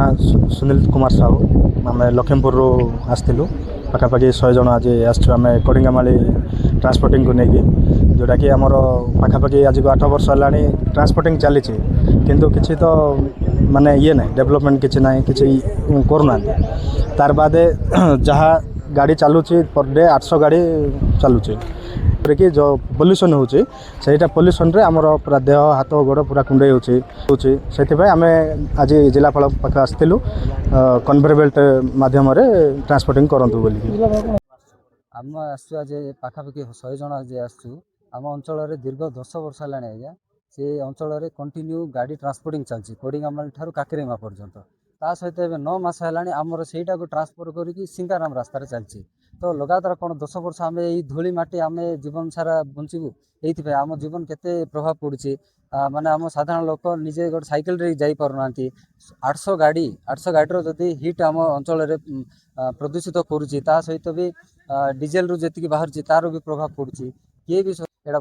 सुनील कुमार साहू आम लखीमपुर आसलु पाखापाखि 100 जन आज आम कड़िंगामाली ट्रांसपोर्टिंग को लेकिन जोटा कि आमर पाखापाखि आज को 8 वर्ष है ट्रांसपोर्टिंग चली किंतु किसी तो माने ये ना डेवलपमेंट किसी ना कि करना तार बाद जहाँ गाड़ी चलुची पर डे 800 गाड़ी चलुची कि जो पॉल्यूशन होची सेटा पॉल्यूशन रे हमर पूरा देह हाथ गोड़ पूरा कुंडे होची से आम आज जिलापाल पाखे आसलु कन्वेयर बेल्ट माध्यम ट्रांसपोर्टिंग करंतु बोली आम आसु आज पाखापाखि 100 जन आज आसु आम अंचल दीर्घ 10 वर्ष है आज्ञा से अंचल कंटिन्यू गाड़ी ट्रांसपोर्टिंग चलती कोड़िंगामाली ठारू काकरेमा पर्यंत ता सहित 9 मास है आमर सेटा को ट्रांसपोर्ट करके सिंगाराम रास्तार चलती तो लगातार कौन 10 वर्ष आम यही धूली माटी आम जीवन सारा बंचबू ये आम जीवन केते प्रभाव पड़ुछि माने आम साधारण लोक निजे गोटे साइकिल रे जाई पारना 800 गाड़ी जदि हिट आम अंचल प्रदूषित करुच्ची ता सहित भी डीजेल रु जी बाहर तार भी प्रभाव पड़ुछि किए भी एटा